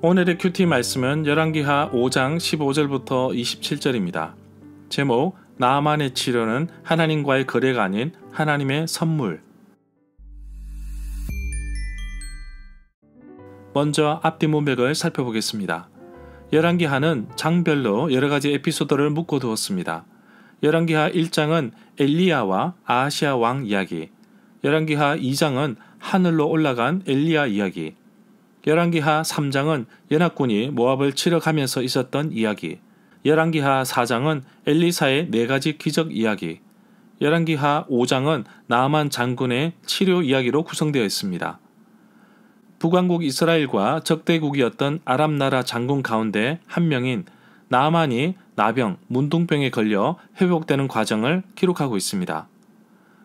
오늘의 큐티 말씀은 열왕기하 5장 15절부터 27절입니다. 제목, 나아만의 치료는 하나님과의 거래가 아닌 하나님의 선물. 먼저 앞뒤 문맥을 살펴보겠습니다. 열왕기하는 장별로 여러가지 에피소드를 묶어두었습니다. 열왕기하 1장은 엘리야와 아하시아 왕 이야기, 열왕기하 2장은 하늘로 올라간 엘리야 이야기, 열왕기하 3장은 연합군이 모압을 치러 가면서 있었던 이야기, 열왕기하 4장은 엘리사의 4가지 기적 이야기, 열왕기하 5장은 나아만 장군의 치료 이야기로 구성되어 있습니다. 북왕국 이스라엘과 적대국이었던 아람 나라 장군 가운데 한 명인 나아만이 나병, 문둥병에 걸려 회복되는 과정을 기록하고 있습니다.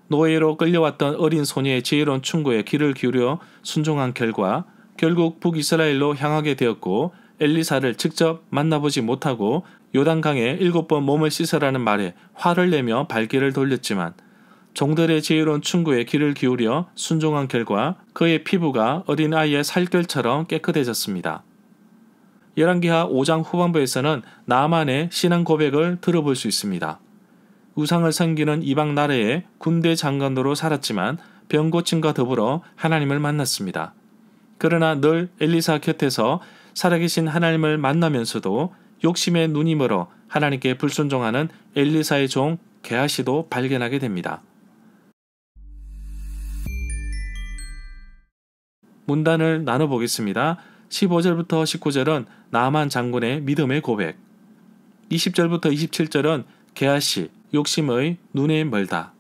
노예로 끌려왔던 어린 소녀의 지혜로운 충고에 귀를 기울여 순종한 결과 결국 북이스라엘로 향하게 되었고, 엘리사를 직접 만나보지 못하고 요단강에 7번 몸을 씻으라는 말에 화를 내며 발길을 돌렸지만 종들의 지혜로운 충고에 귀를 기울여 순종한 결과 그의 피부가 어린아이의 살결처럼 깨끗해졌습니다. 열왕기하 5장 후반부에서는 나아만의 신앙 고백을 들어볼 수 있습니다. 우상을 섬기는 이방 나라의 군대 장관으로 살았지만 병고침과 더불어 하나님을 만났습니다. 그러나 늘 엘리사 곁에서 살아계신 하나님을 만나면서도 욕심에 눈이 멀어 하나님께 불순종하는 엘리사의 종 게하시도 발견하게 됩니다. 문단을 나눠보겠습니다. 15절부터 19절은 나아만 장군의 믿음의 고백, 20절부터 27절은 게하시, 욕심의 눈에 멀다.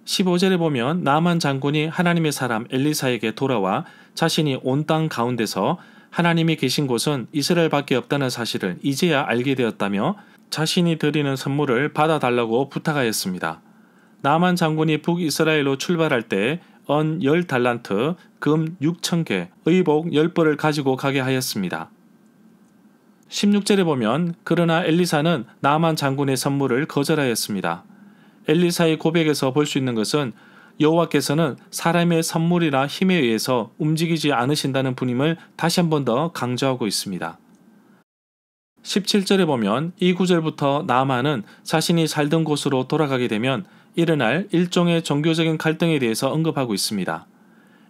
15절에 보면 나아만 장군이 하나님의 사람 엘리사에게 돌아와 자신이 온 땅 가운데서 하나님이 계신 곳은 이스라엘 밖에 없다는 사실을 이제야 알게 되었다며 자신이 드리는 선물을 받아달라고 부탁하였습니다. 나아만 장군이 북이스라엘로 출발할 때 언 10달란트, 금 6,000개, 의복 10벌을 가지고 가게 하였습니다. 16절에 보면 그러나 엘리사는 나아만 장군의 선물을 거절하였습니다. 엘리사의 고백에서 볼 수 있는 것은 여호와께서는 사람의 선물이나 힘에 의해서 움직이지 않으신다는 분임을 다시 한 번 더 강조하고 있습니다. 17절에 보면 이 구절부터 나아만은 자신이 살던 곳으로 돌아가게 되면 일어날 일종의 종교적인 갈등에 대해서 언급하고 있습니다.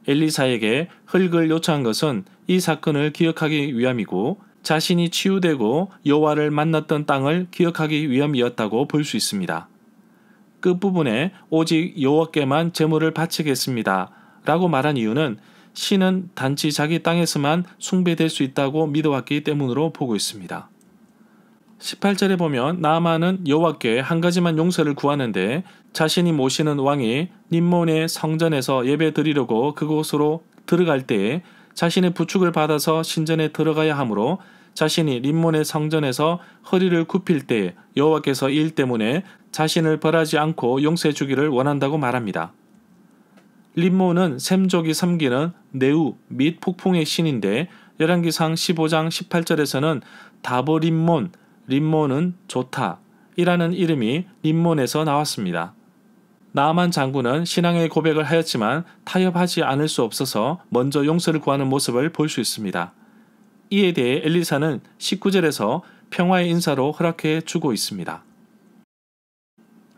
엘리사에게 흙을 요청한 것은 이 사건을 기억하기 위함이고 자신이 치유되고 여호와를 만났던 땅을 기억하기 위함이었다고 볼 수 있습니다. 끝부분에 오직 여호와께만 제물을 바치겠습니다 라고 말한 이유는 신은 단지 자기 땅에서만 숭배될 수 있다고 믿어왔기 때문으로 보고 있습니다. 18절에 보면 나아만은 여호와께 한 가지만 용서를 구하는데 자신이 모시는 왕이 림몬의 성전에서 예배 드리려고 그곳으로 들어갈 때에 자신의 부축을 받아서 신전에 들어가야 하므로 자신이 림몬의 성전에서 허리를 굽힐 때 여호와께서 이 일 때문에 자신을 벌하지 않고 용서해 주기를 원한다고 말합니다. 림몬은 셈족이 섬기는 네우 및 폭풍의 신인데 열왕기상 15장 18절에서는 다보림몬, 림몬은 좋다 이라는 이름이 림몬에서 나왔습니다. 나아만 장군은 신앙의 고백을 하였지만 타협하지 않을 수 없어서 먼저 용서를 구하는 모습을 볼 수 있습니다. 이에 대해 엘리사는 19절에서 평화의 인사로 허락해 주고 있습니다.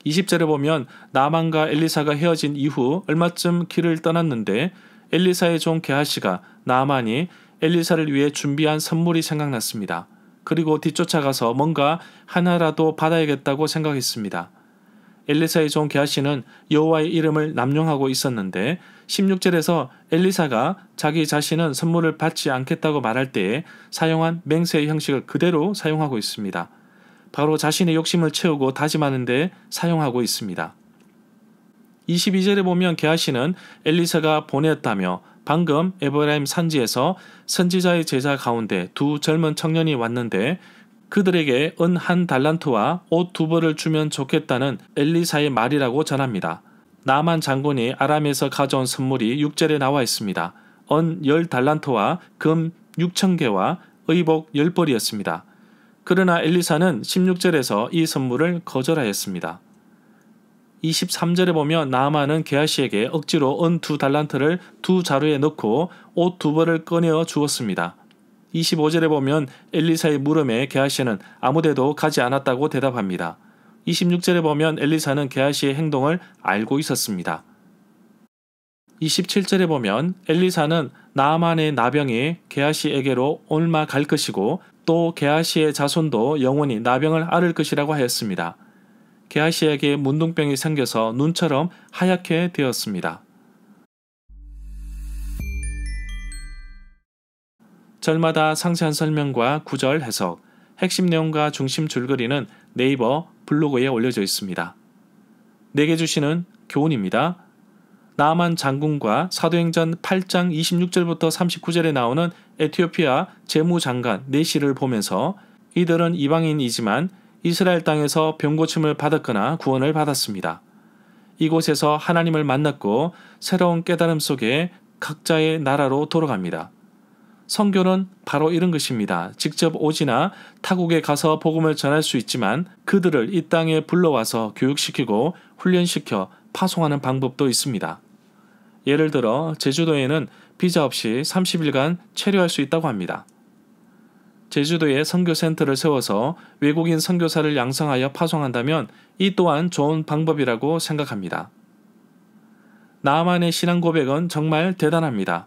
20절에 보면 나아만과 엘리사가 헤어진 이후 얼마쯤 길을 떠났는데 엘리사의 종 게하시가 나아만이 엘리사를 위해 준비한 선물이 생각났습니다. 그리고 뒤쫓아가서 뭔가 하나라도 받아야겠다고 생각했습니다. 엘리사의 종 게하시는 여호와의 이름을 남용하고 있었는데 16절에서 엘리사가 자기 자신은 선물을 받지 않겠다고 말할 때에 사용한 맹세의 형식을 그대로 사용하고 있습니다. 바로 자신의 욕심을 채우고 다짐하는 데 사용하고 있습니다. 22절에 보면 게하시는 엘리사가 보냈다며 방금 에브라임 산지에서 선지자의 제자 가운데 두 젊은 청년이 왔는데 그들에게 은 1달란트와 옷 2벌을 주면 좋겠다는 엘리사의 말이라고 전합니다. 나아만 장군이 아람에서 가져온 선물이 6절에 나와 있습니다. 은 10달란트와 금 6,000개와 의복 10벌이었습니다. 그러나 엘리사는 16절에서 이 선물을 거절하였습니다. 23절에 보면 나아만은 게하시에게 억지로 은 2달란트를 두 자루에 넣고 옷 2벌을 꺼내어 주었습니다. 25절에 보면 엘리사의 물음에 게하시는 아무데도 가지 않았다고 대답합니다. 26절에 보면 엘리사는 게하시의 행동을 알고 있었습니다. 27절에 보면 엘리사는 나아만의 나병이 게하시에게로 옮아 갈 것이고 또 게하시의 자손도 영원히 나병을 앓을 것이라고 하였습니다. 게하시에게 문둥병이 생겨서 눈처럼 하얗게 되었습니다. 절마다 상세한 설명과 구절 해석, 핵심 내용과 중심 줄거리는 네이버 블로그에 올려져 있습니다. 내게 주시는 교훈입니다. 나아만 장군과 사도행전 8장 26절부터 39절에 나오는 에티오피아 재무장관 네시를 보면서 이들은 이방인이지만 이스라엘 땅에서 병고침을 받았거나 구원을 받았습니다. 이곳에서 하나님을 만났고 새로운 깨달음 속에 각자의 나라로 돌아갑니다. 선교는 바로 이런 것입니다. 직접 오지나 타국에 가서 복음을 전할 수 있지만 그들을 이 땅에 불러와서 교육시키고 훈련시켜 파송하는 방법도 있습니다. 예를 들어 제주도에는 비자 없이 30일간 체류할 수 있다고 합니다. 제주도에 선교센터를 세워서 외국인 선교사를 양성하여 파송한다면 이 또한 좋은 방법이라고 생각합니다. 나아만의 신앙 고백은 정말 대단합니다.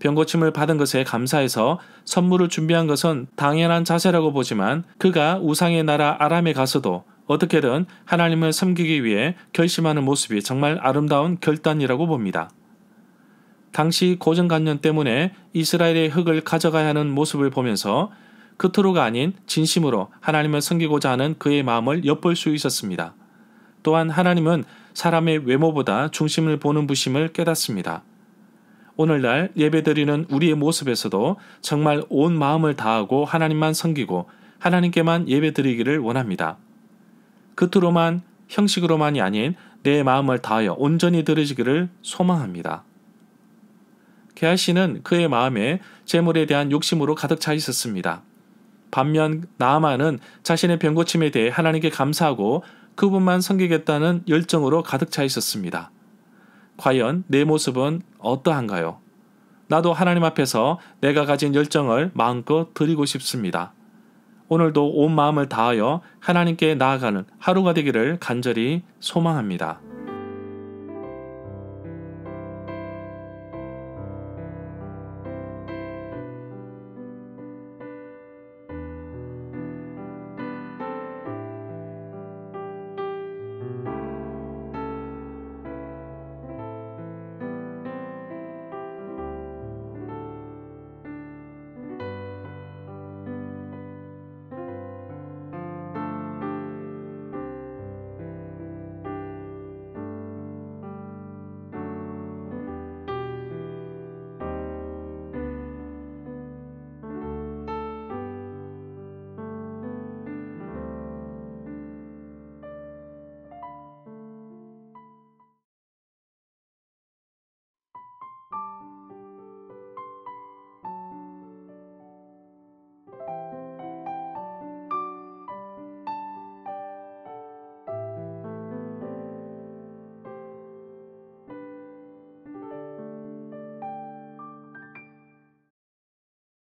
병고침을 받은 것에 감사해서 선물을 준비한 것은 당연한 자세라고 보지만 그가 우상의 나라 아람에 가서도 어떻게든 하나님을 섬기기 위해 결심하는 모습이 정말 아름다운 결단이라고 봅니다. 당시 고정관념 때문에 이스라엘의 흙을 가져가야 하는 모습을 보면서 겉으로가 아닌 진심으로 하나님을 섬기고자 하는 그의 마음을 엿볼 수 있었습니다. 또한 하나님은 사람의 외모보다 중심을 보는 부심을 깨닫습니다. 오늘날 예배드리는 우리의 모습에서도 정말 온 마음을 다하고 하나님만 섬기고 하나님께만 예배드리기를 원합니다. 겉으로만 형식으로만이 아닌 내 마음을 다하여 온전히 드려지기를 소망합니다. 게하시는 그의 마음에 재물에 대한 욕심으로 가득 차 있었습니다. 반면 나아만은 자신의 병고침에 대해 하나님께 감사하고 그분만 섬기겠다는 열정으로 가득 차 있었습니다. 과연 내 모습은 어떠한가요? 나도 하나님 앞에서 내가 가진 열정을 마음껏 드리고 싶습니다. 오늘도 온 마음을 다하여 하나님께 나아가는 하루가 되기를 간절히 소망합니다.